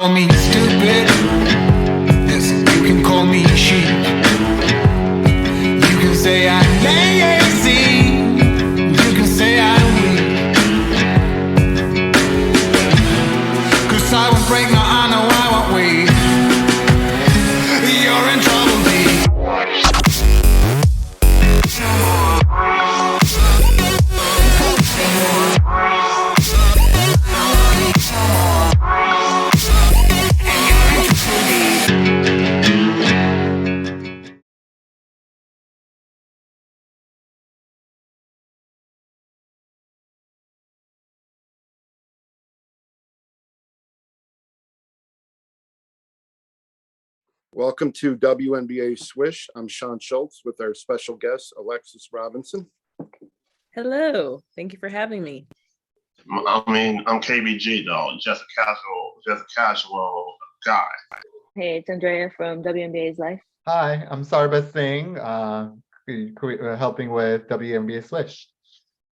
Call me stupid. Yes, you can call me sheep. You can say I'm lazy. You can say I'm weak. 'Cause I won't break, no, I know I won't wait. You're in trouble, babe. Welcome to WNBA Swish. I'm Sean Schultz with our special guest, Alexis Robinson. Hello, thank you for having me. I'm KBG though, just a casual guy. Hey, it's Andrea from WNBA's Life. Hi, I'm Sarba Singh, helping with WNBA Swish.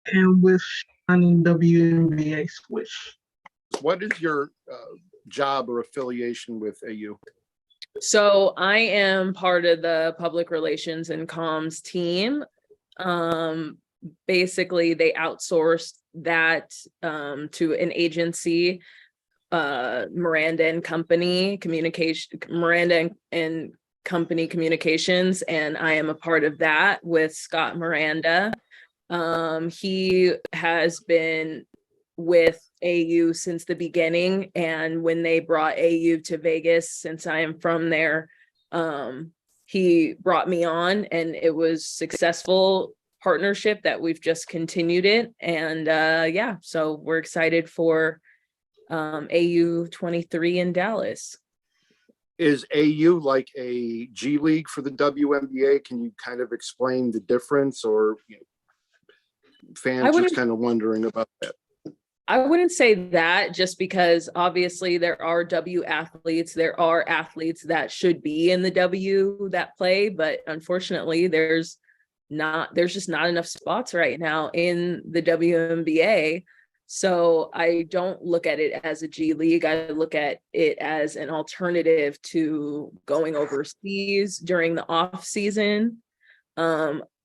And with Sean in WNBA Swish. What is your job or affiliation with AU? So I am part of the public relations and comms team. Basically, they outsourced that to an agency, Miranda and Company Communications, and I am a part of that with Scott Miranda. He has been with AU since the beginning, and when they brought AU to Vegas, since I am from there, he brought me on, and it was successful partnership that we've just continued it. And yeah, so we're excited for AU 23 in Dallas. Is AU like a G League for the WNBA? Can you kind of explain the difference, or fans just kind of wondering about that? I wouldn't say that, just because obviously there are W athletes, there are athletes that should be in the W that play, but unfortunately there's just not enough spots right now in the WNBA. So I don't look at it as a G League. I look at it as an alternative to going overseas during the off season.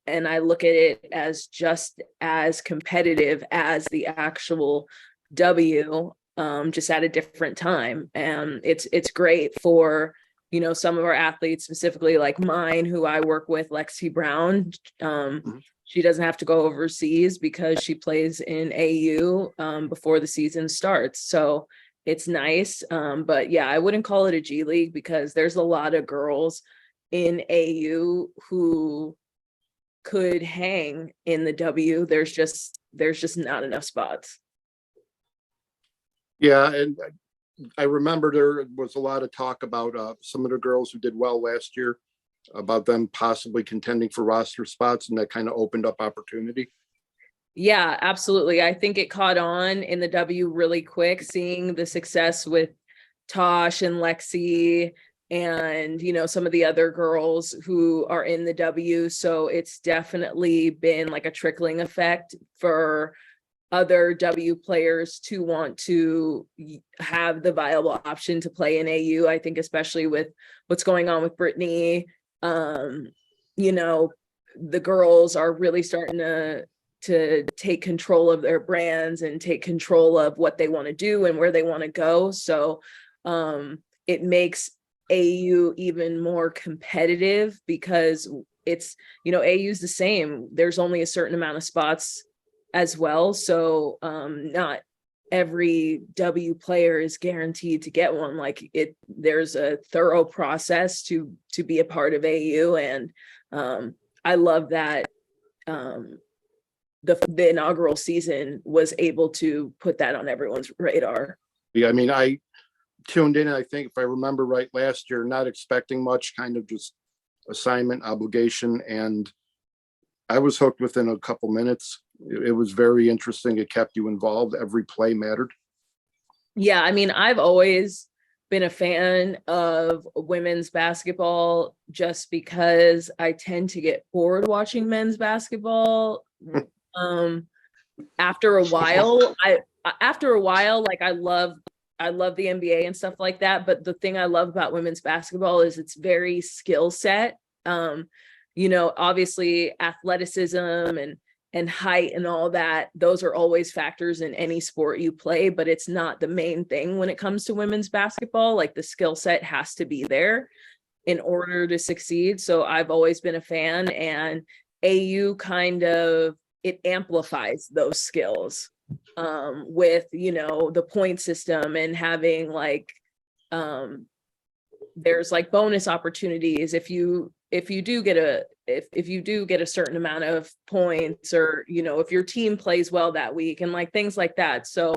And I look at it as just as competitive as the actual W, just at a different time. And it's great for, some of our athletes, specifically like mine, who I work with, Lexi Brown. She doesn't have to go overseas because she plays in AU before the season starts. So it's nice. But yeah, I wouldn't call it a G League, because there's a lot of girls in AU who could hang in the W. There's just not enough spots. Yeah, and I remember there was a lot of talk about some of the girls who did well last year, about them possibly contending for roster spots, and that kind of opened up opportunity. Yeah, absolutely. I think it caught on in the W really quick, seeing the success with Tosh and Lexi and some of the other girls who are in the W. So it's definitely been like a trickling effect for other W players to want to have the viable option to play in AU. I think especially with what's going on with Brittany, the girls are really starting to take control of their brands and take control of what they want to do and where they want to go. So it makes AU even more competitive, because it's, AU's the same. There's only a certain amount of spots as well. So not every W player is guaranteed to get one. There's a thorough process to be a part of AU. And I love that the inaugural season was able to put that on everyone's radar. Yeah, I mean, I tuned in, I think if I remember right, last year, not expecting much, kind of just assignment, obligation, and I was hooked within a couple minutes. It was very interesting. It kept you involved. Every play mattered. Yeah, I mean, I've always been a fan of women's basketball, just because I tend to get bored watching men's basketball. After a while, I love I love the NBA and stuff like that, but the thing I love about women's basketball is it's very skill set. Obviously athleticism and height and all that, those are always factors in any sport you play, but it's not the main thing when it comes to women's basketball. Like the skill set has to be there in order to succeed. So I've always been a fan, and AU kind of, it amplifies those skills with, the point system and having like, there's like bonus opportunities if you do get a certain amount of points, or if your team plays well that week and like things like that. So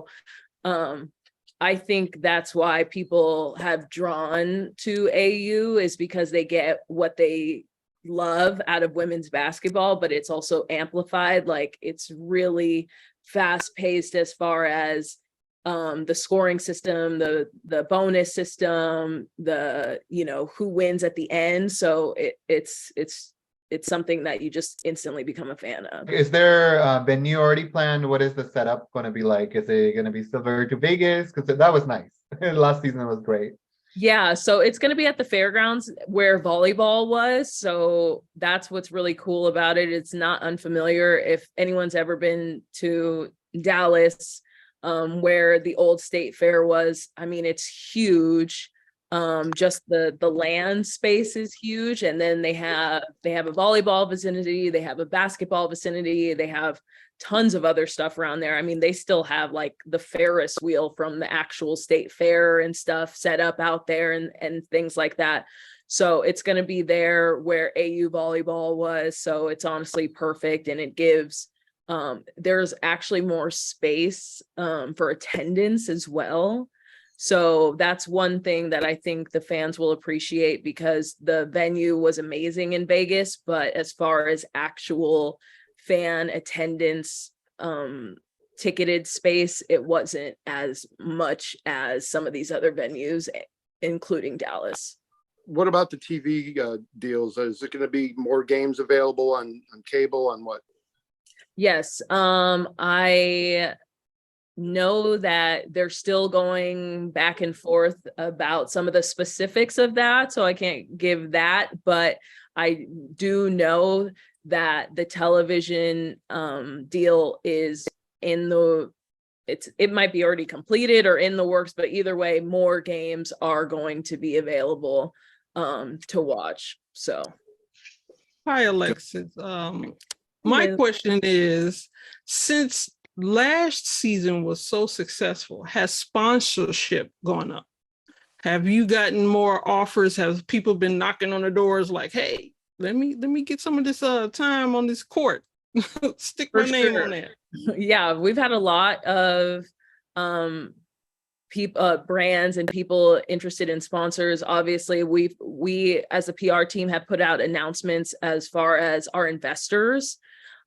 I think that's why people have drawn to AU, is because they get what they love out of women's basketball, but it's also amplified. Like it's really fast paced as far as the scoring system, the bonus system, who wins at the end. So it's something that you just instantly become a fan of. Is there a venue already planned? What is the setup going to be like? Is it going to be similar to Vegas? Because that was nice. Last season was great. Yeah, so it's going to be at the fairgrounds where volleyball was. So that's what's really cool about it. It's not unfamiliar. If anyone's ever been to Dallas, where the old State Fair was, I mean, it's huge. Just the land space is huge. And then they have a volleyball vicinity, they have a basketball vicinity, they have tons of other stuff around there. I mean, they still have like the Ferris wheel from the actual State Fair and stuff set up out there and things like that. So it's going to be there where AU volleyball was. So it's honestly perfect. And it gives, there's actually more space for attendance as well. So that's one thing that I think the fans will appreciate, because the venue was amazing in Vegas, but as far as actual fan attendance, ticketed space, it wasn't as much as some of these other venues, including Dallas. What about the TV deals? Is it going to be more games available on cable, on what? Yes, I know that they're still going back and forth about some of the specifics of that, so I can't give that, but I do know that the television deal is it might be already completed or in the works, but either way, more games are going to be available to watch. So hi, Alexis. My question is, since last season was so successful, has sponsorship gone up? Have you gotten more offers? Have people been knocking on the doors like, hey, let me get some of this time on this court? Stick my name on that. Yeah, we've had a lot of brands and people interested in sponsors. Obviously, we as a PR team have put out announcements as far as our investors.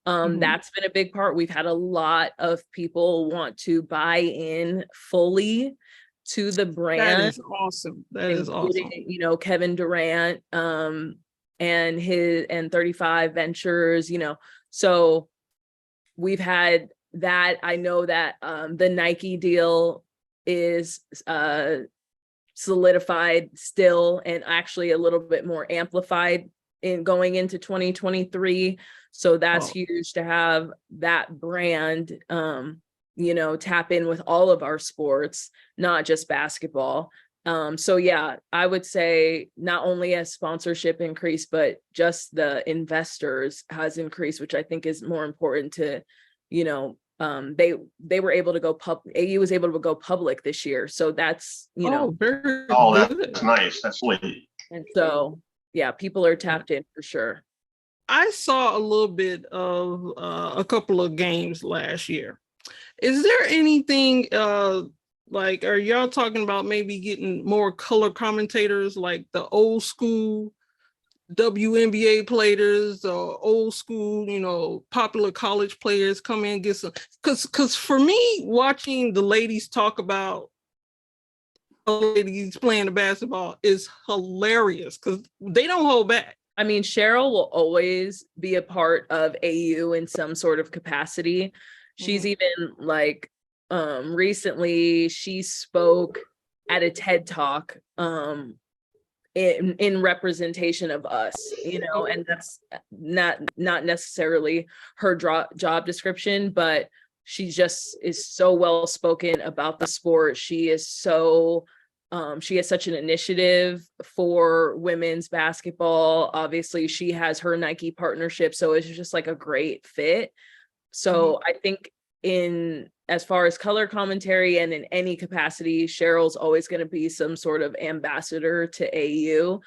That's been a big part. We've had a lot of people want to buy in fully to the brand. That is awesome. That is awesome. Kevin Durant and 35 Ventures, so we've had that. I know that the Nike deal is solidified still, and actually a little bit more amplified in going into 2023. So that's huge to have that brand, tap in with all of our sports, not just basketball. So yeah, I would say not only has sponsorship increased, but just the investors has increased, which I think is more important to, they were able to go AU was able to go public this year. So that's, very that's nice. That's sweet. And so, yeah, people are tapped in for sure. I saw a little bit of a couple of games last year. Is there anything like, are y'all talking about maybe getting more color commentators, like the old school WNBA players or old school, popular college players come in and get some? Because for me, watching the ladies talk about ladies playing the basketball is hilarious because they don't hold back. I mean, Cheryl will always be a part of AU in some sort of capacity. She's even like recently she spoke at a TED Talk in representation of us, and that's not necessarily her job description, but she just is so well spoken about the sport. She is so she has such an initiative for women's basketball. Obviously, she has her Nike partnership, so it's just like a great fit. So I think as far as color commentary and in any capacity, Cheryl's always going to be some sort of ambassador to AU.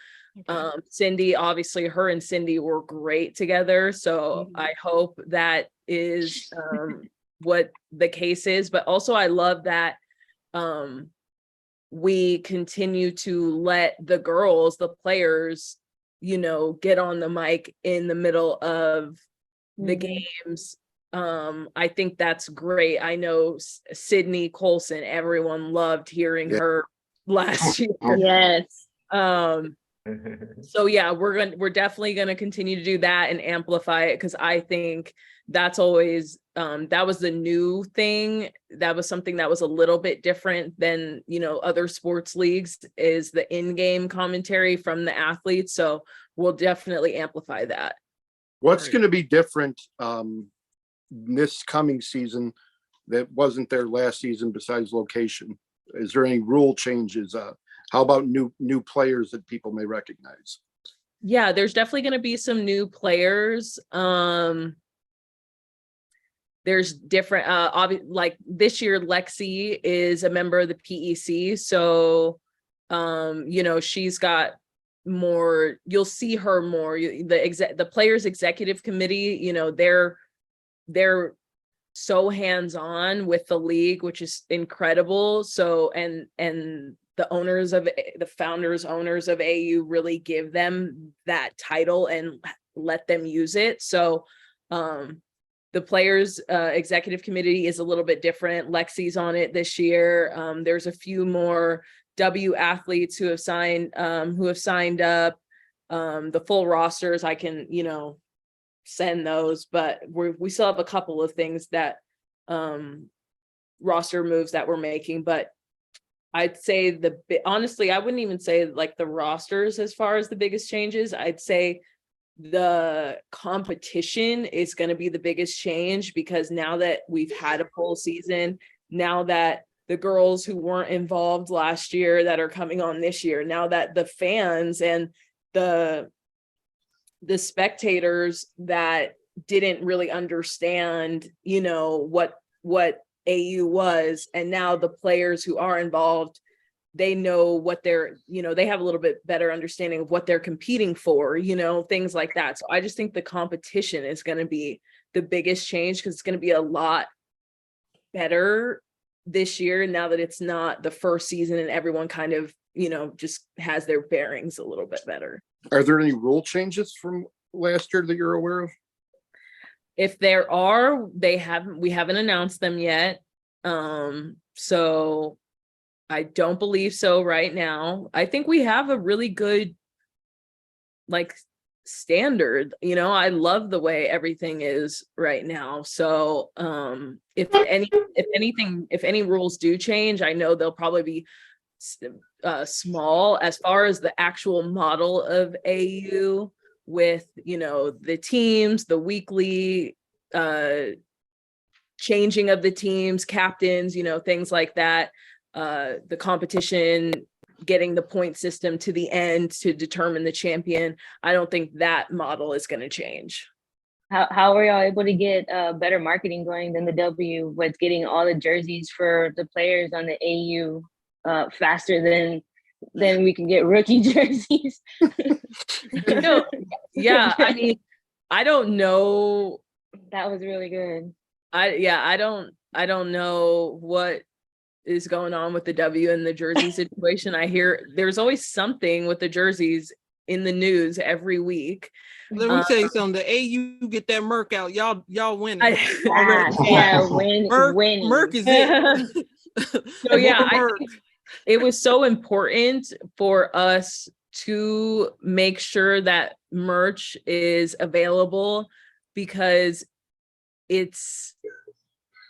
Okay. Cindy, obviously her and Cindy were great together. So I hope that is what the case is. But also I love that we continue to let the girls, the players, get on the mic in the middle of the games. I think that's great. I know Sydney Colson, everyone loved hearing her last year. Yes. So yeah, we're definitely gonna continue to do that and amplify it, because I think that's always that was the new thing. That was something that was a little bit different than other sports leagues, is the in-game commentary from the athletes. So we'll definitely amplify that. What's going to be different this coming season that wasn't there last season besides location? Is there any rule changes? How about new players that people may recognize? Yeah, there's definitely going to be some new players. There's different like this year Lexi is a member of the PEC, so she's got more, you'll see her more. The players executive committee, they're so hands-on with the league, which is incredible. So and the founders owners of AU really give them that title and let them use it. So the players executive committee is a little bit different. Lexi's on it this year. There's a few more W athletes who have signed up. The full rosters, I can send those, but we still have a couple of things that roster moves that we're making. But I'd say honestly, I wouldn't even say like the rosters as far as the biggest changes. I'd say the competition is going to be the biggest change, because now that we've had a full season, now that the girls who weren't involved last year that are coming on this year, now that the fans and the spectators that didn't really understand, what AU was, and now the players who are involved, they know what they have a little bit better understanding of what they're competing for, things like that. So I just think the competition is going to be the biggest change, because it's going to be a lot better this year, now that it's not the first season and everyone kind of, just has their bearings a little bit better. Are there any rule changes from last year that you're aware of? If there are, we haven't announced them yet. So I don't believe so right now. I think we have a really good standard. I love the way everything is right now. So if any rules do change, I know they'll probably be small as far as the actual model of AU, with the teams, the weekly changing of the teams, captains, things like that, the competition, getting the point system to the end to determine the champion. I don't think that model is going to change. How are y'all able to get better marketing going than the W with getting all the jerseys for the players on the AU faster than we can get rookie jerseys? Yeah, I mean, I don't know. That was really good. I don't know what is going on with the W and the jersey situation. I hear there's always something with the jerseys in the news every week. Let me tell you something. The AU get that Merc out. Y'all winning. Winning. Merc is it. So yeah, I think it was so important for us to make sure that merch is available, because it's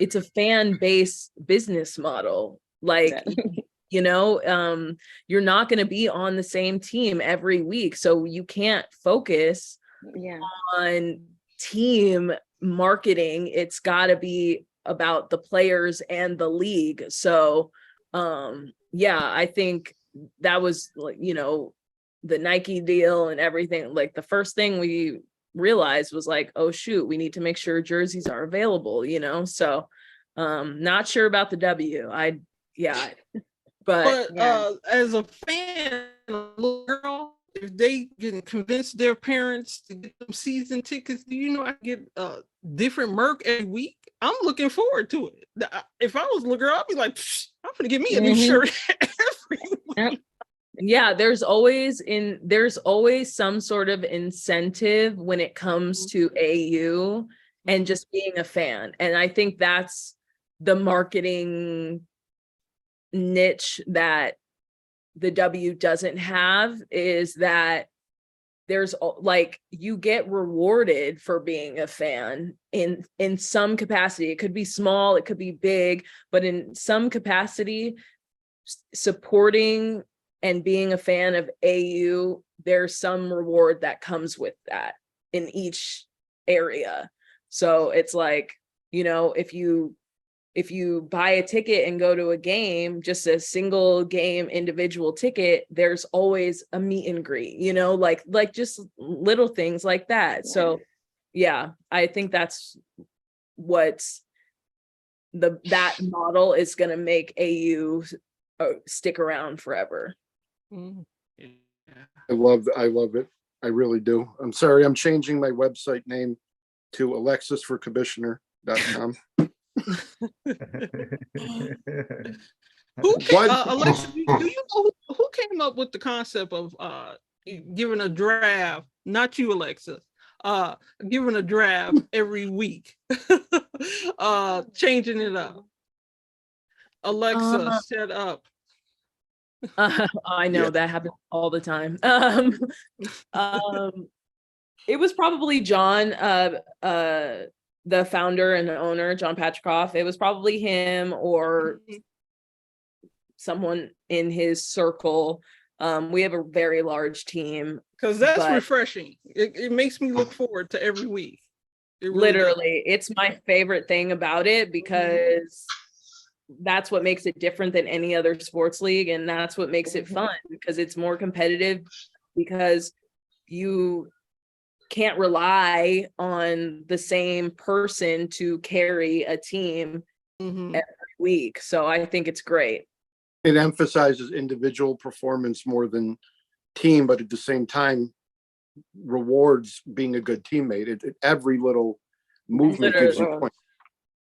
it's a fan-based business model. Like, you know, you're not going to be on the same team every week. So you can't focus Yeah. on team marketing. It's got to be about the players and the league. So, yeah, I think that was, like, you know, the Nike deal and everything. Like the first thing we realized was like, oh shoot, we need to make sure jerseys are available, you know? So, not sure about the W. Yeah. But Yeah. As a fan, a little girl, if they can convince their parents to get them season tickets, do you know I get different merch every week? I'm looking forward to it. If I was a little girl, I'd be like, I'm gonna get me a new shirt every week. yeah, there's always some sort of incentive when it comes to AU and just being a fan. And I think that's the marketing niche that the W doesn't have, is that there's like, you get rewarded for being a fan in some capacity. It could be small, it could be big, but in some capacity, supporting and being a fan of AU, there's some reward that comes with that in each area. So it's like, you know, if you buy a ticket and go to a game, just a single game individual ticket, there's always a meet and greet, you know, like just little things like that. So yeah, I think that's what's that model is going to make AU stick around forever. Yeah. I love it. I really do. I'm sorry, I'm changing my website name to alexisforcommissioner.com. Alexis, do you know who came up with the concept of giving a draft? Not you, Alexis. Giving a draft every week, changing it up. Alexa, set up. I know that happens all the time. It was probably John, the founder and owner, John Patricoff. It was probably him or someone in his circle. We have a very large team. Because that's refreshing. It makes me look forward to every week. Literally, it's my favorite thing about it, because that's what makes it different than any other sports league, and that's what makes it fun, because it's more competitive, because you can't rely on the same person to carry a team every week. So I think it's great. It emphasizes individual performance more than team, but at the same time rewards being a good teammate. Every little movement gives you points.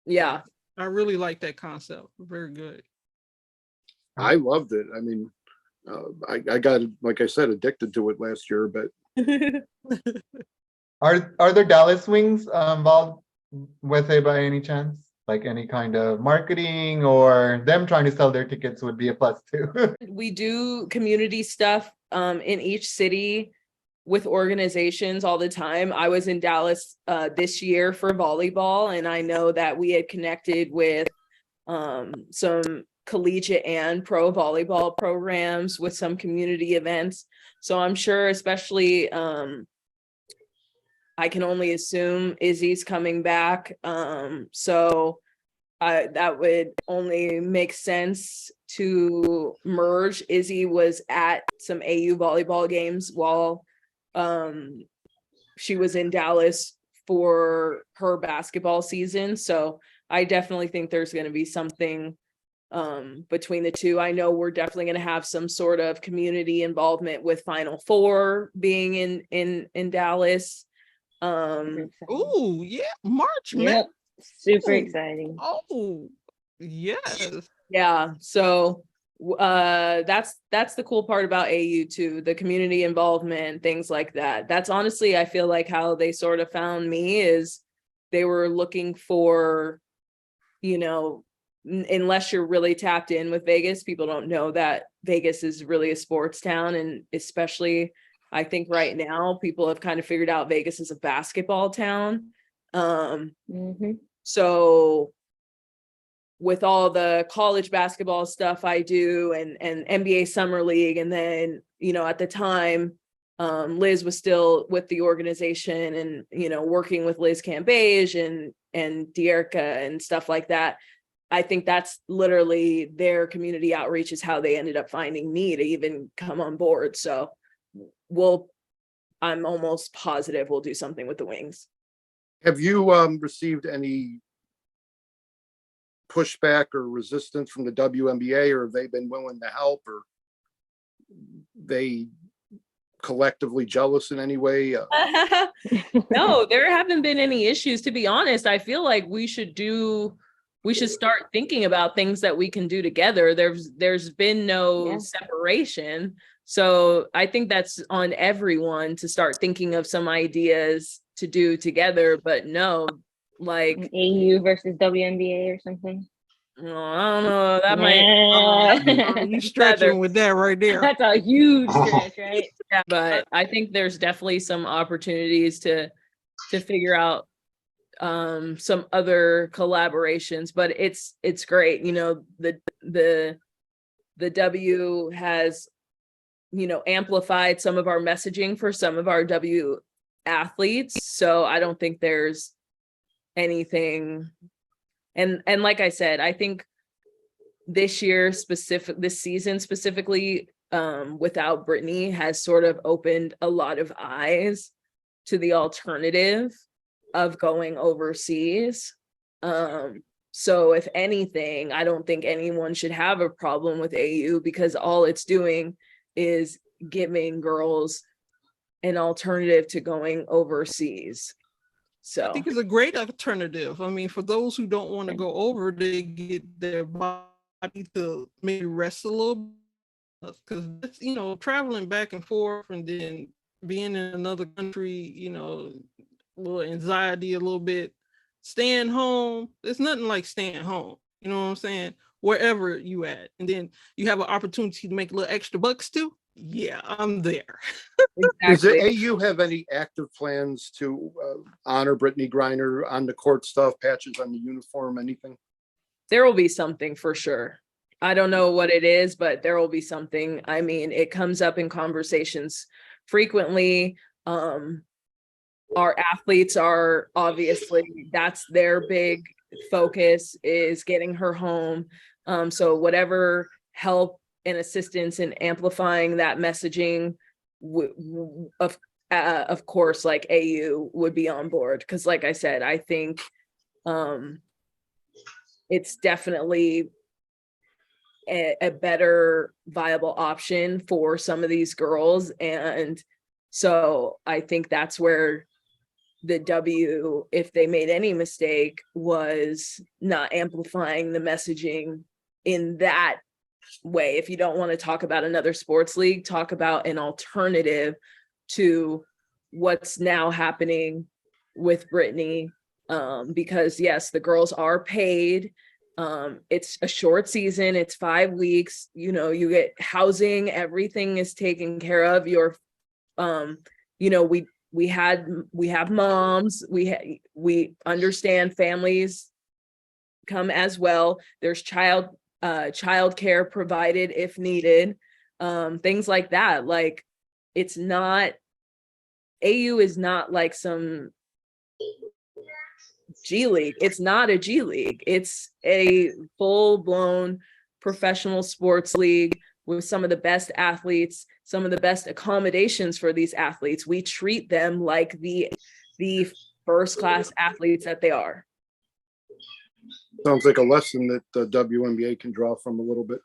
Yeah, I really like that concept. Very good. I loved it. I mean, I got, like I said, addicted to it last year, but Are there Dallas Wings involved with it by any chance? Like any kind of marketing, or them trying to sell their tickets would be a plus too? we do community stuff in each city with organizations all the time. I was in Dallas this year for volleyball, and I know that we had connected with some collegiate and pro volleyball programs with some community events. So I'm sure, especially I can only assume Izzy's coming back. So that would only make sense to merge. Izzy was at some AU volleyball games while she was in Dallas for her basketball season. So I definitely think there's going to be something between the two. I know we're definitely going to have some sort of community involvement with Final Four being in Dallas. Oh yeah, March. Yep. Super exciting. Oh yes. Yeah, so that's the cool part about AU too, the community involvement, things like that. That's honestly, I feel like how they sort of found me, is they were looking for, you know, unless you're really tapped in with Vegas, people don't know that Vegas is really a sports town. And especially, I think right now, people have kind of figured out Vegas is a basketball town. So with all the college basketball stuff I do and NBA Summer League. And then, at the time, Liz was still with the organization and, working with Liz Cambage and Dearica and stuff like that. I think that's literally their community outreach is how they ended up finding me to even come on board. So I'm almost positive we'll do something with the Wings. Have you received any pushback or resistance from the WNBA, or have they been willing to help, or they collectively jealous in any way? No, there haven't been any issues. To be honest, I feel like we should start thinking about things that we can do together. There's been no separation. So I think that's on everyone to start thinking of some ideas to do together, but no, like AU versus WNBA or something. Oh, I don't know. That might you stretching with that right there. That's a huge stretch, right? Yeah, but I think there's definitely some opportunities to figure out some other collaborations, but it's great. The W has amplified some of our messaging for some of our W athletes, so I don't think there's anything. And like I said, I think this season specifically, without Brittany, has sort of opened a lot of eyes to the alternative of going overseas. So if anything, I don't think anyone should have a problem with AU, because all it's doing is giving girls an alternative to going overseas. So I think it's a great alternative. I mean, for those who don't want to go over, they get their body to maybe rest a little, because traveling back and forth and then being in another country, a little anxiety, a little bit. Staying home, there's nothing like staying home. You know what I'm saying? Wherever you at, and then you have an opportunity to make a little extra bucks too. Yeah, I'm there. Does the AU have any active plans to honor Brittany Griner on the court stuff, patches on the uniform, anything? There will be something for sure. I don't know what it is, but there will be something. I mean, it comes up in conversations frequently. Our athletes are obviously, that's their big focus, is getting her home. So whatever help and assistance in amplifying that messaging, of course, like AU would be on board, because like I said, I think it's definitely a better viable option for some of these girls. And so I think that's where the W, if they made any mistake, was not amplifying the messaging in that way. If you don't want to talk about another sports league, talk about an alternative to what's now happening with Brittany. Because yes, the girls are paid. It's a short season, it's 5 weeks, you get housing, everything is taken care of. We have moms, we understand families come as well. There's child care provided if needed, things like that. Like, it's not, AU is not like some G League. It's not a G League. It's a full-blown professional sports league with some of the best athletes, some of the best accommodations for these athletes. We treat them like the first-class athletes that they are. Sounds like a lesson that the WNBA can draw from a little bit.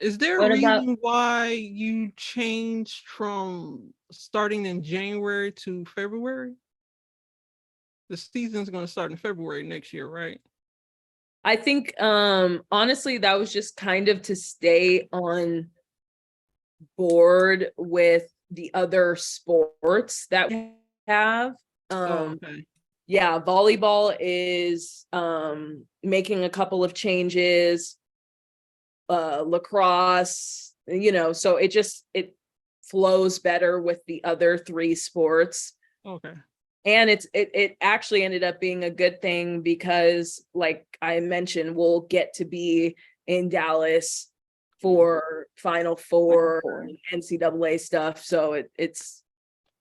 Is there a reason why you changed from starting in January to February? The season's going to start in February next year, right? I think, honestly, that was just kind of to stay on board with the other sports that we have. Okay. Yeah, volleyball is making a couple of changes. Lacrosse, so it flows better with the other 3 sports. Okay. And it actually ended up being a good thing because, like I mentioned, we'll get to be in Dallas for Final Four NCAA stuff. So it's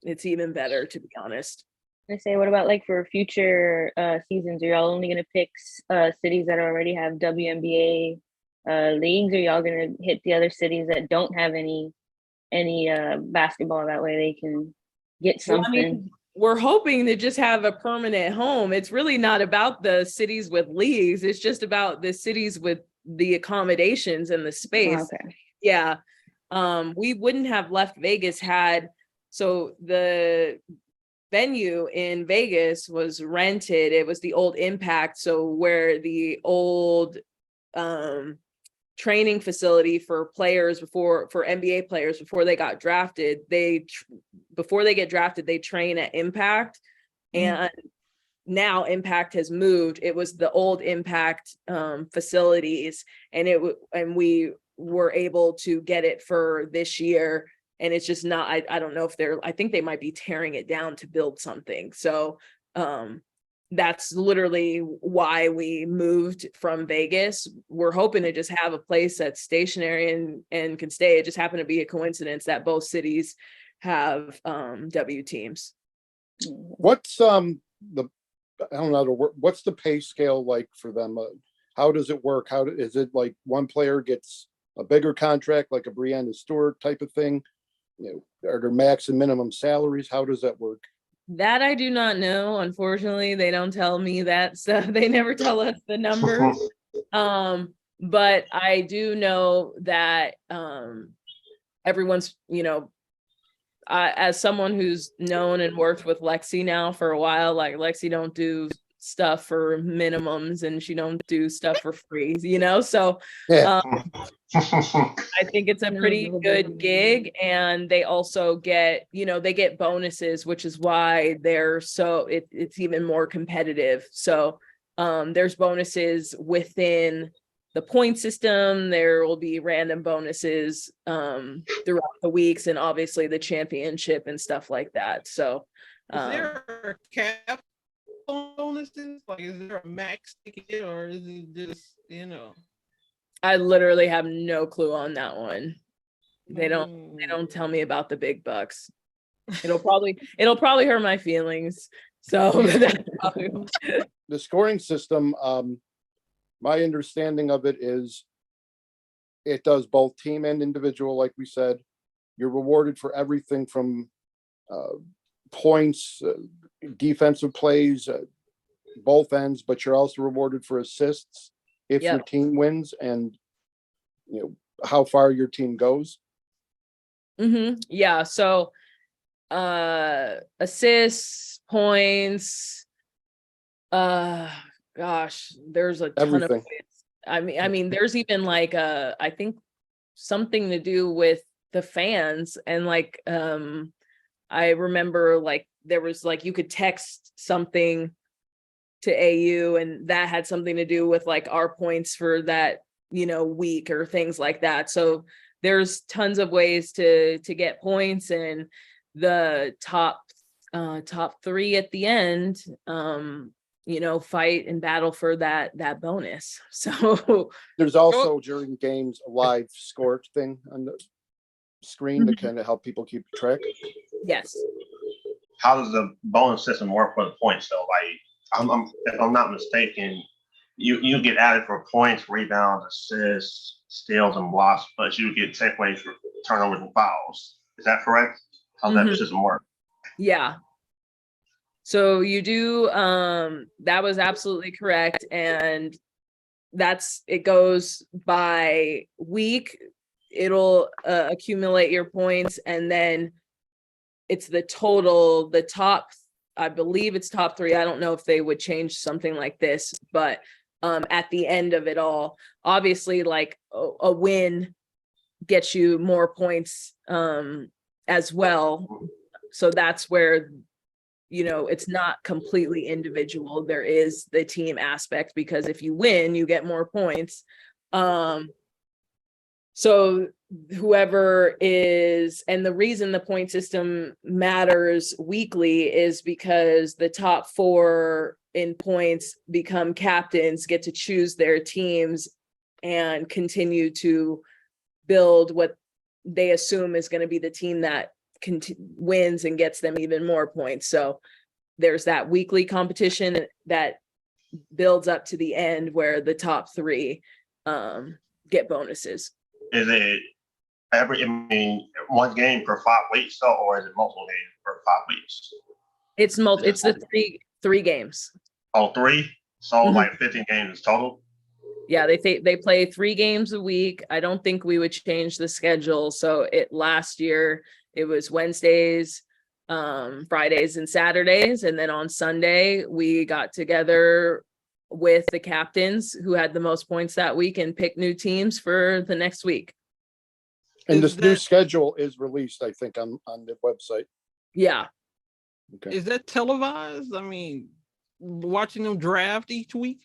even better, to be honest. I say, what about like for future seasons? Are y'all only gonna pick cities that already have WNBA leagues, or y'all gonna hit the other cities that don't have any basketball? That way they can get Well, something. I mean, we're hoping to just have a permanent home. It's really not about the cities with leagues. It's just about the cities with the accommodations and the space. Oh, okay. Yeah. We wouldn't have left Vegas so the venue in Vegas was rented. It was the old Impact. So where the old training facility for players for NBA players before they got drafted, before they get drafted, they train at Impact. And now Impact has moved. It was the old Impact facilities, and we were able to get it for this year. And it's just not, I don't know if I think they might be tearing it down to build something. So that's literally why we moved from Vegas. We're hoping to just have a place that's stationary and can stay. It just happened to be a coincidence that both cities have W teams. What's I don't know, what's the pay scale like for them? How does it work? Is it like one player gets a bigger contract, like a Breanna Stewart type of thing? Are there max and minimum salaries? How does that work? That I do not know. Unfortunately, they don't tell me that stuff. They never tell us the numbers. But I do know that everyone's, as someone who's known and worked with Lexi now for a while, like Lexi don't do stuff for minimums and she don't do stuff for free, so Yeah. I think it's a pretty good gig. And they also get, they get bonuses, which is why it's even more competitive. So there's bonuses within the point system. There will be random bonuses throughout the weeks, and obviously the championship and stuff like that. So is there a cap on bonuses? Like, is there a max ticket, or is it just, I literally have no clue on that one. They don't tell me about the big bucks. It'll probably hurt my feelings. So The scoring system, my understanding of it is it does both team and individual. Like we said, you're rewarded for everything from points, defensive plays, both ends, but you're also rewarded for assists if your team wins, and how far your team goes. Yeah. So assists, points, gosh, there's a ton of points. I mean, there's even like I think something to do with the fans, and like I remember like there was like you could text something to AU, and that had something to do with like our points for that week or things like that. So there's tons of ways to get points, and the top three at the end fight and battle for that bonus. So there's also during games a live score thing on the screen to kind of help people keep track. Yes. How does the bonus system work for the points though? Like, if I'm not mistaken, you get added for points, rebounds, assists, steals, and blocks, but you get takeaways for turnovers and fouls. Is that correct? How does that system work? Yeah. So you do, that was absolutely correct. And it goes by week. It'll accumulate your points, and then it's the total, the top, I believe it's top three. I don't know if they would change something like this, but at the end of it all, obviously like a win gets you more points as well. So that's where, it's not completely individual. There is the team aspect, because if you win, you get more points. So whoever is, and the reason the point system matters weekly is because the top 4 in points become captains, get to choose their teams and continue to build what they assume is going to be the team that wins and gets them even more points. So there's that weekly competition that builds up to the end where the top 3 get bonuses. Is it one game per 5 weeks, though, or is it multiple games per 5 weeks? It's it's the three games. Oh, 3? So like 15 games total? Yeah, they play 3 games a week. I don't think we would change the schedule. So last year it was Wednesdays, Fridays and Saturdays. And then on Sunday, we got together with the captains who had the most points that week and picked new teams for the next week. And this new schedule is released, I think, on the website. Yeah. Okay. Is that televised? I mean, watching them draft each week?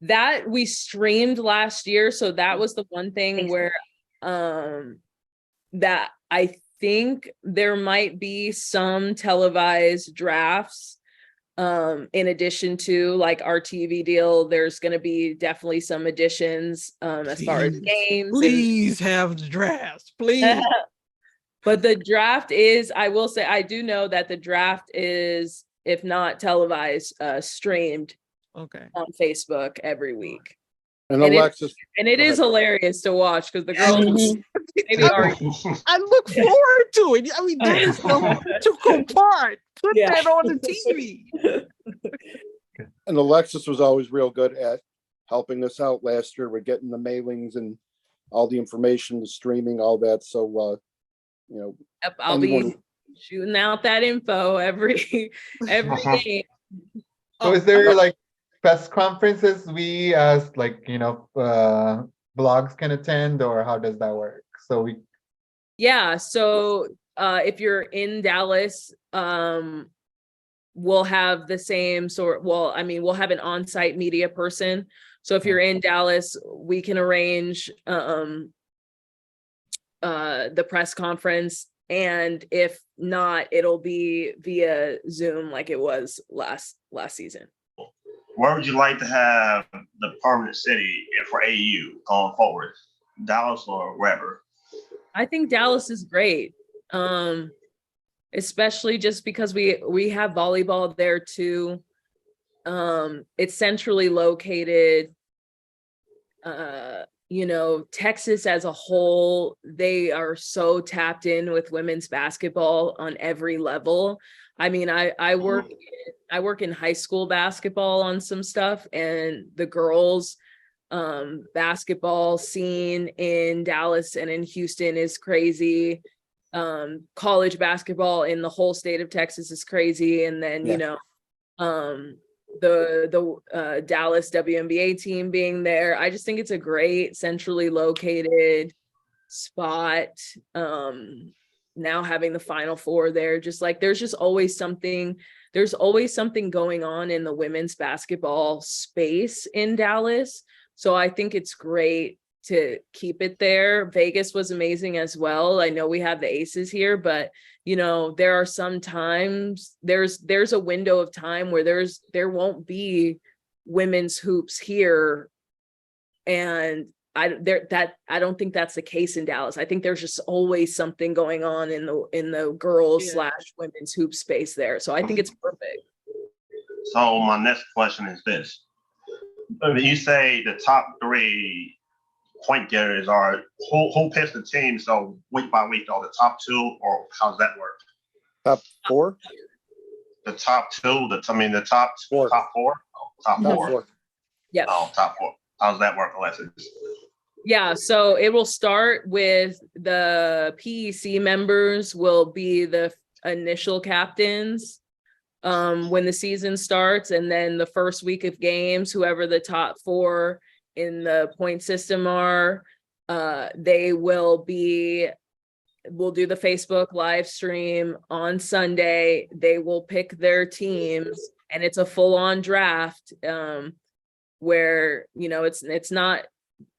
That we streamed last year. So that was the one thing where that I think there might be some televised drafts. In addition to like our TV deal, there's going to be definitely some additions as far as games. Please have the drafts, please. But the draft is, I will say, I do know that the draft is, if not televised, streamed on Facebook every week. And Alexis, it is hilarious to watch because the girls maybe are. I look forward to it. I mean, there's no to part. Put that on the TV. And Alexis was always real good at helping us out last year with getting the mailings and all the information, the streaming, all that. So, Yep, I'll be shooting out that info every day. So is there like press conferences we as blogs can attend, or how does that work? So if you're in Dallas, we'll have the same sort. Well, I mean, we'll have an on-site media person. So if you're in Dallas, we can arrange the press conference. And if not, it'll be via Zoom like it was last season. Where would you like to have the permanent city for AU going forward? Dallas or wherever? I think Dallas is great. Especially just because we have volleyball there too. It's centrally located. Texas as a whole, they are so tapped in with women's basketball on every level. I mean, I work in high school basketball on some stuff, and the girls basketball scene in Dallas and in Houston is crazy. College basketball in the whole state of Texas is crazy. And then, the Dallas WNBA team being there, I just think it's a great centrally located spot. Now having the Final Four there, just like there's always something going on in the women's basketball space in Dallas. So I think it's great to keep it there. Vegas was amazing as well. I know we have the Aces here, but there are some times there's a window of time where there won't be women's hoops here, and I don't think that's the case in Dallas. I think there's just always something going on in the girls / women's hoop space there. So I think it's perfect. So my next question is this: you say the top 3 point getters are who picks the team? So week by week, or the top 2, or how does that work? top 4. The top 2. The top 4. Top 4. Oh, top 4. Yeah. Oh, top 4. How does that work, Alexis? Yeah, so it will start with the PEC members will be the initial captains when the season starts, and then the first week of games, whoever the top 4 in the point system are, we'll do the Facebook live stream on Sunday. They will pick their teams, and it's a full-on draft where it's not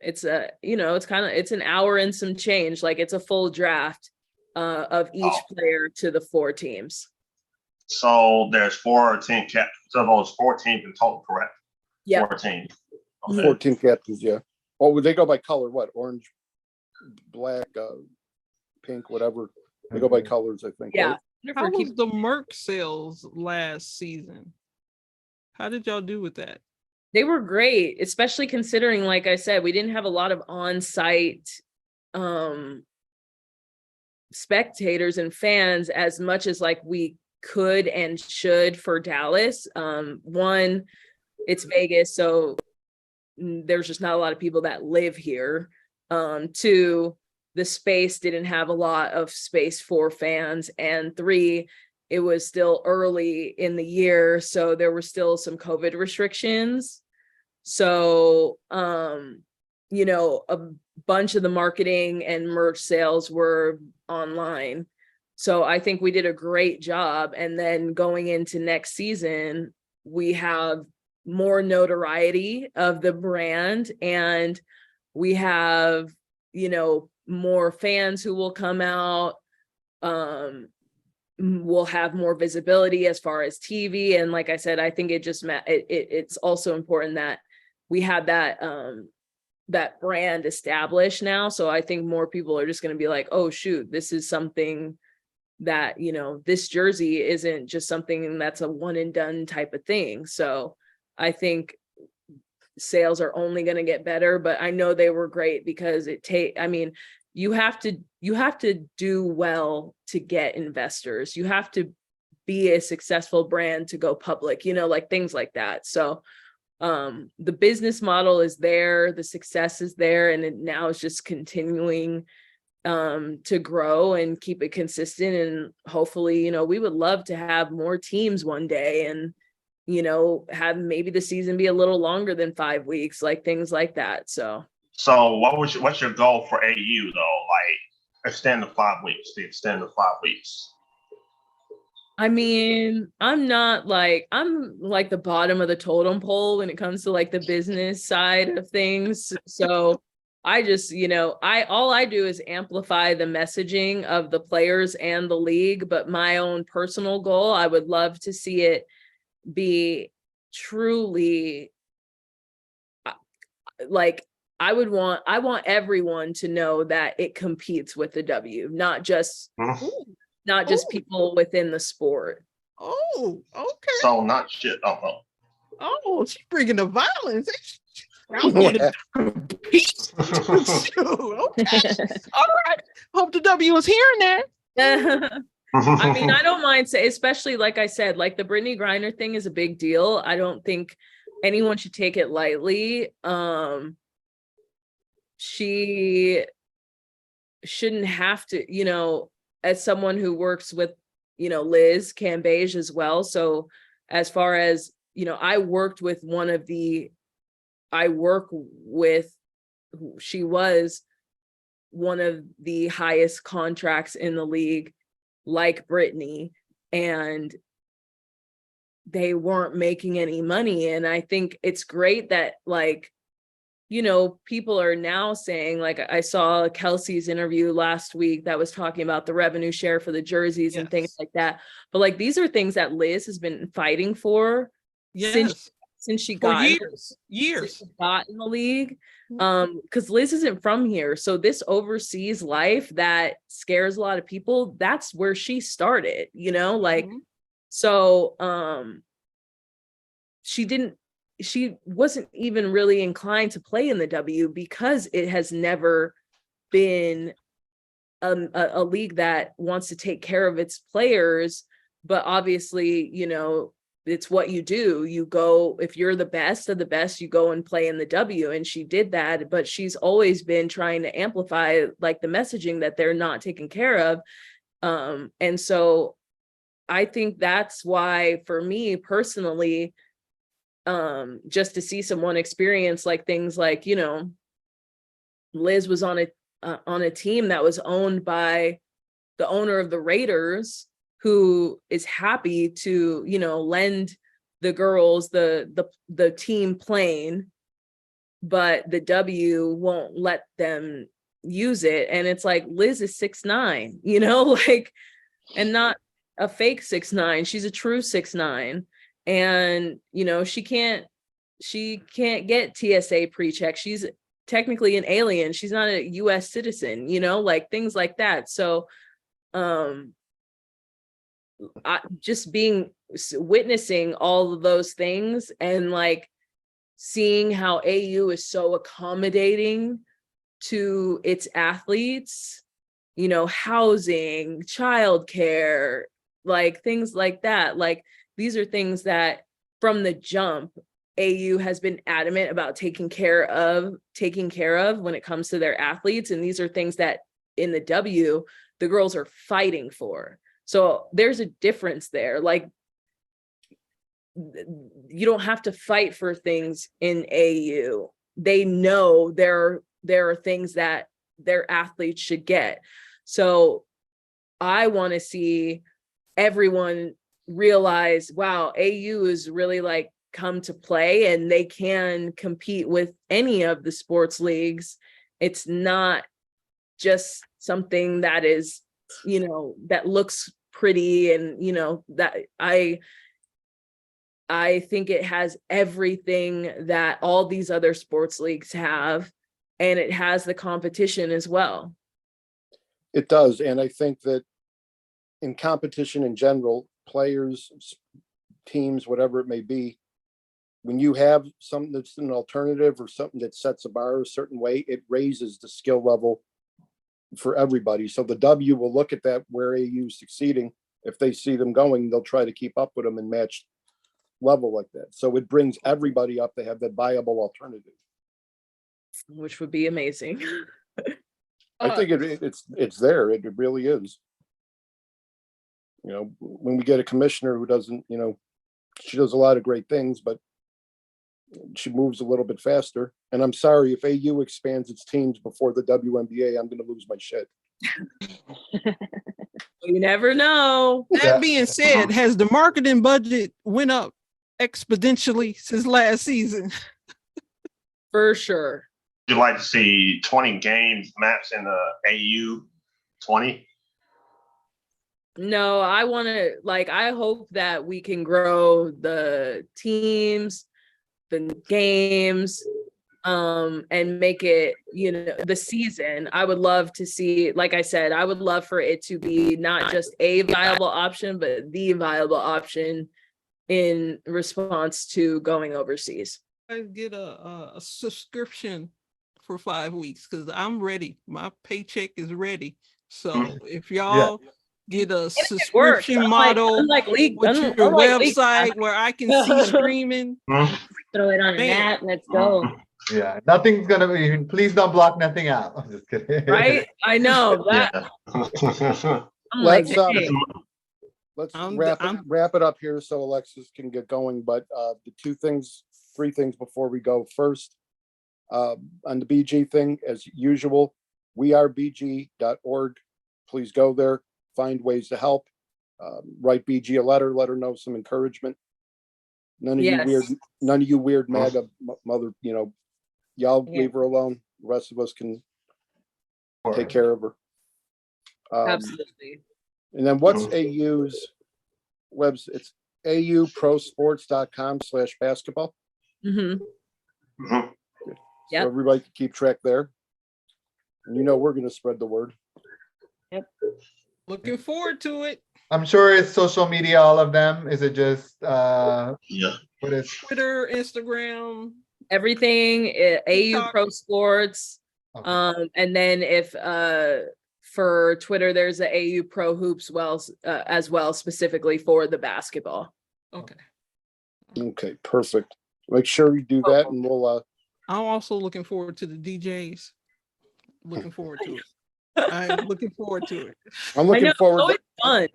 it's a, it's an hour and some change. Like it's a full draft of each player to the 4 teams. So there's 14 captains. So those 14 in total, correct? Yeah. 14. Okay. 14 captains, yeah. Oh, would they go by color? What? Orange, black, pink, whatever. They go by colors, I think. Yeah. Right? How was the Merc sales last season? How did y'all do with that? They were great, especially considering, like I said, we didn't have a lot of on-site spectators and fans as much as like we could and should for Dallas. One, it's Vegas, so there's just not a lot of people that live here. Two, the space didn't have a lot of space for fans. And 3, it was still early in the year, so there were still some COVID restrictions. So, a bunch of the marketing and merch sales were online. So I think we did a great job. And then going into next season, we have more notoriety of the brand, and we have, more fans who will come out. We'll have more visibility as far as TV. And like I said, I think it's also important that we have that brand established now. So I think more people are just going to be like, oh shoot, this is something that, this jersey isn't just something that's a one and done type of thing. So I think sales are only going to get better, but I know they were great because you have to do well to get investors. You have to be a successful brand to go public, like things like that. So the business model is there, the success is there, and now it's just continuing to grow and keep it consistent. And hopefully, we would love to have more teams one day, and have maybe the season be a little longer than 5 weeks, like things like that. So what's your goal for AU though? Like extend the 5 weeks, extend the 5 weeks. I mean, I'm like the bottom of the totem pole when it comes to like the business side of things. So I just, all I do is amplify the messaging of the players and the league. But my own personal goal, I would love to see it be truly like, I want everyone to know that it competes with the W, not just people within the sport. Oh, okay. So not shit. Oh, she's bringing the violence. I want to compete. Okay. All right. Hope the W is hearing that. I mean, I don't mind saying, especially like I said, like the Brittany Griner thing is a big deal. I don't think anyone should take it lightly. She shouldn't have to, as someone who works with, Liz Cambage as well. So as far as, she was one of the highest contracts in the league, like Brittany, and they weren't making any money. And I think it's great that people are now saying, like I saw Kelsey's interview last week that was talking about the revenue share for the jerseys and things like that. But like, these are things that Liz has been fighting for since she got years since she got in the league. Because Liz isn't from here. So this overseas life that scares a lot of people, that's where she started, so she wasn't even really inclined to play in the W because it has never been a league that wants to take care of its players. But obviously, it's what you do. You go, if you're the best of the best, you go and play in the W. And she did that, but she's always been trying to amplify like the messaging that they're not taken care of. And so I think that's why, for me personally, just to see someone experience like things like, Liz was on a team that was owned by the owner of the Raiders, who is happy to, lend the girls the team plane but the W won't let them use it. And it's like, Liz is 6'9", you know, like, and not a fake 6'9". She's a true 6'9". And, you know, she can't get TSA pre-check. She's technically an alien. She's not a US citizen, you know, like things like that. So just witnessing all of those things and like seeing how AU is so accommodating to its athletes, you know, housing, childcare, like things like that. Like these are things that from the jump, AU has been adamant about taking care of when it comes to their athletes. And these are things that in the W, the girls are fighting for. So there's a difference there. Like you don't have to fight for things in AU. They know there are things that their athletes should get. So I want to see everyone realize, wow, AU is really like come to play and they can compete with any of the sports leagues. It's not just something that is, you know, that looks pretty and, you know, that I think it has everything that all these other sports leagues have, and it has the competition as well. It does. And I think that in competition in general, players, teams, whatever it may be, when you have something that's an alternative or something that sets a bar a certain way, it raises the skill level for everybody. So the W will look at that where AU is succeeding. If they see them going, they'll try to keep up with them and match level like that. So it brings everybody up to have that viable alternative. Which would be amazing. I think it's there. It really is. You know, when we get a commissioner who doesn't, you know, she does a lot of great things, but she moves a little bit faster. And I'm sorry, if AU expands its teams before the WNBA, I'm going to lose my shit. You never know. That being said, has the marketing budget went up exponentially since last season? For sure. Would you like to see 20 games max in the AU 20? No, I want to, like, I hope that we can grow the teams, the games, and make it, you know, the season. I would love to see, like I said, I would love for it to be not just a viable option, but the viable option in response to going overseas. I get a subscription for 5 weeks because I'm ready. My paycheck is ready. So if y'all get a subscription model with your website where I can see streaming, throw it on an app. Let's go. Yeah, nothing's gonna be. Please don't block nothing out. I'm just kidding. Right? I know that. Yeah. I'm like, hey. Let's wrap it up here so Alexis can get going. But the three things before we go. First, on the BG thing, as usual, wearebg.org. Please go there, find ways to help. Write BG a letter, let her know some encouragement. None of you weird MAGA mother, you know, y'all leave her alone. The rest of us can take care of her. Absolutely. And then what's AU's website? It's auprosports.com/basketball. Mm-hmm. So Yep. everybody can keep track there. And you know we're going to spread the word. Yep. looking forward to it. I'm sure it's social media, all of them. Is it just Yeah. what is Twitter, Instagram, Everything AU TikTok. Pro Sports. okay. And then if for Twitter, there's the AU Pro Hoops as well, specifically for the basketball. Okay. Okay, perfect. Make sure you do that, and we'll. I'm also looking forward to the DJs. Looking forward to it. I'm looking forward to it. I'm looking forward. It's always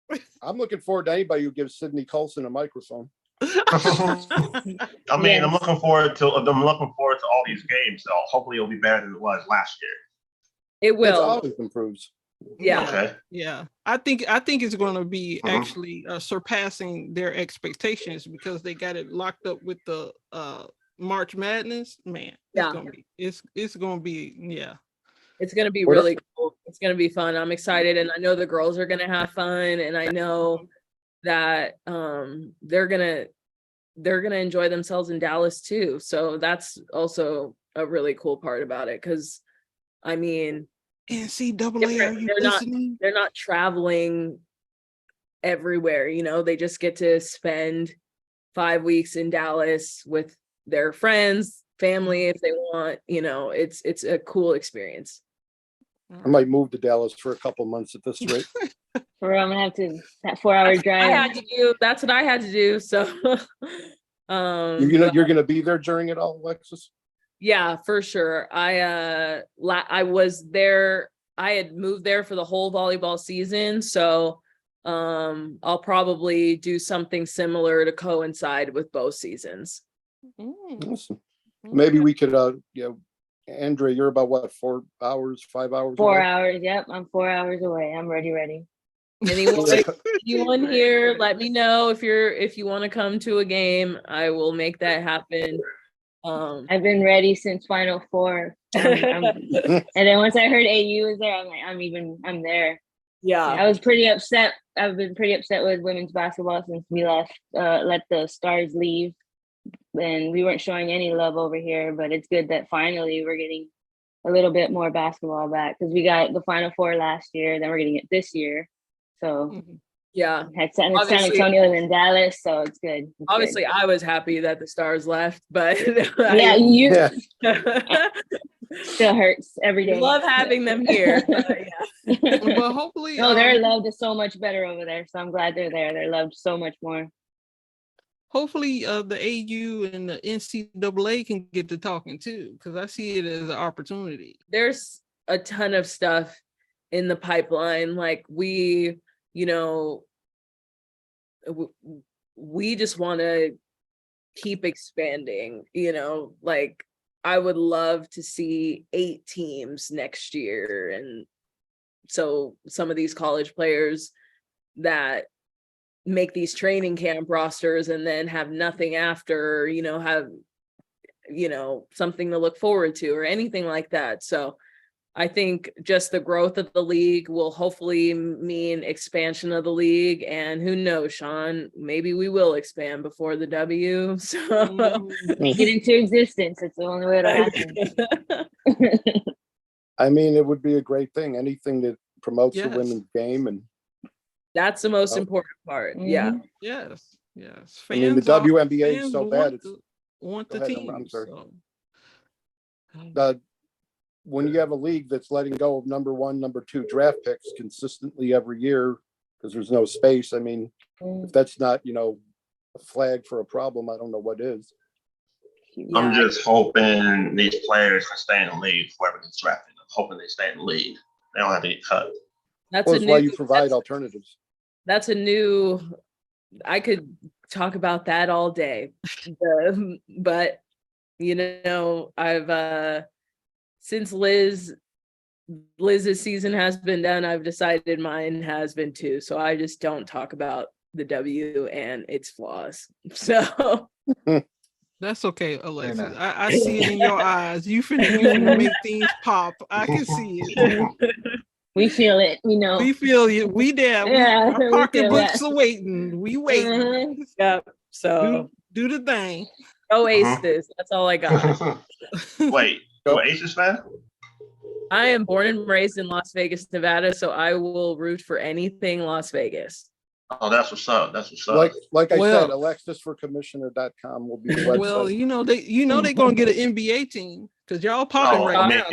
fun. I'm looking forward to anybody who gives Sydney Colson a microphone. I mean, I'm looking forward to all these games. So hopefully it'll be better than it was last year. It It will. always improves. Yeah. Okay. Yeah, I think it's going to be actually surpassing their expectations because they got it locked up with the March Madness, man, Yeah. it's gonna be yeah. It's going to be What really cool. It's going to be fun. I'm excited. And I know the girls are going to have fun. And I know that they're going to enjoy themselves in Dallas too. So that's also a really cool part about it. Cause I mean, NCAA, are you listening? They're not traveling everywhere, you know, they just get to spend 5 weeks in Dallas with their friends, family, if they want, you know, it's a cool experience. I might move to Dallas for a couple months at this rate. Or I'm gonna have to that 4-hour drive. That's what I had to do. So You're gonna be there during it all, Alexis? yeah, for sure. I was there, I had moved there for the whole volleyball season. So I'll probably do something similar to coincide with both seasons. Awesome. Maybe we could Andrea, you're about what, 4 hours, 5 hours? 4 away? hours. Yep, I'm 4 hours away. I'm ready. Anyone here, let me know if you want to come to a game. I will make that happen. I've been ready since Final Four. And then once I heard AU was there, I'm like, I'm there. Yeah. I was pretty upset. I've been pretty upset with women's basketball since we let the Stars leave. And we weren't showing any love over here, but it's good that finally we're getting a little bit more basketball back, because we got the Final Four last year, then we're getting it this year. So yeah, it's San Antonio and Dallas, so it's good. Obviously, I was happy that the Stars left, but still hurts every day. Love having them here. But hopefully, their love is so much better over there. So I'm glad they're there. They're loved so much more. Hopefully, the AU and the NCAA can get to talking too, because I see it as an opportunity. There's a ton of stuff in the pipeline. Like we just want to keep expanding, like I would love to see 8 teams next year. And so some of these college players that make these training camp rosters and then have nothing after, have, something to look forward to or anything like that. So I think just the growth of the league will hopefully mean expansion of the league. And who knows, Sean, maybe we will expand before the W. So make it into existence. It's the only way to happen. I mean, it would be a great thing. Anything that promotes the women's game, and that's the most important part. Yeah. Yes. Fans, I mean, the WNBA is so bad. Want the team. I'm sorry. So. When you have a league that's letting go of number 1, number 2 draft picks consistently every year because there's no space, I mean, if that's not, a flag for a problem, I don't know what is. I'm just hoping these players can stay in the league, whoever gets drafted. I'm hoping they stay in the league. They don't have to get cut. That's why you provide alternatives. That's I could talk about that all day. But, I've, since Liz's season has been done, I've decided mine has been too. So I just don't talk about the W and its flaws. So that's okay, Alexis. I see it in your eyes. You finna make things pop. I can see it. We feel it. We feel you. We there. Yeah, our pocketbooks are waiting. We waiting. Yep. So do the thing. Go Aces. That's all I got. Wait, you're an Aces fan? I am born and raised in Las Vegas, Nevada, so I will root for anything Las Vegas. Oh, that's what's up. That's what's up. Like I said, alexisforcommissioner.com will be the website. Well, they're gonna get an NBA team because y'all popping now.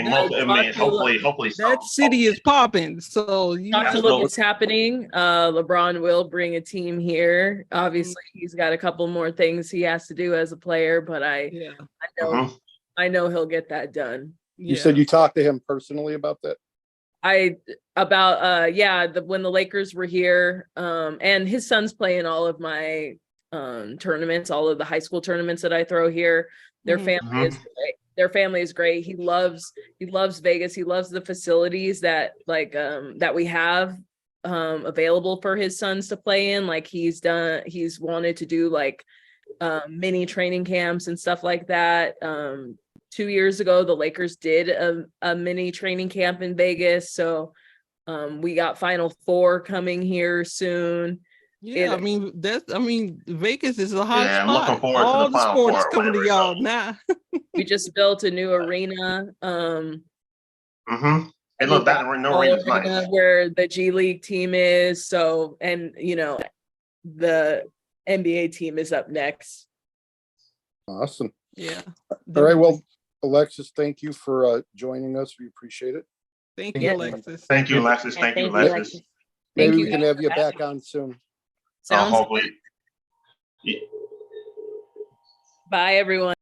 Hopefully that city is popping. So look what's happening. LeBron will bring a team here. Obviously, he's got a couple more things he has to do as a player, but I know he'll get that done. You said you talked to him personally about that? When the Lakers were here, and his son's playing all of my tournaments, all of the high school tournaments that I throw here. Their family is great. Their family is great. He loves Vegas. He loves the facilities that we have available for his sons to play in. Like he's wanted to do like mini training camps and stuff like that. 2 years ago, the Lakers did a mini training camp in Vegas. So we got Final Four coming here soon. Yeah, I mean Vegas is a hot Yeah, I'm spot. looking forward to All the the Final sports Four, coming to whenever it y'all goes. now. We just built a new arena. Mm-hmm. And look, that no reason is nice. Where the G League team is. So, and the NBA team is up next. Awesome. Yeah. All right. Well, Alexis, thank you for joining us. We appreciate it. Thank you, Yeah. Alexis. Thank you, Alexis. Yeah, Thank you, thank you, Alexis. Alexis. Maybe Thank we you can guys have you for back having on soon. Sounds Hopefully. Bye, everyone.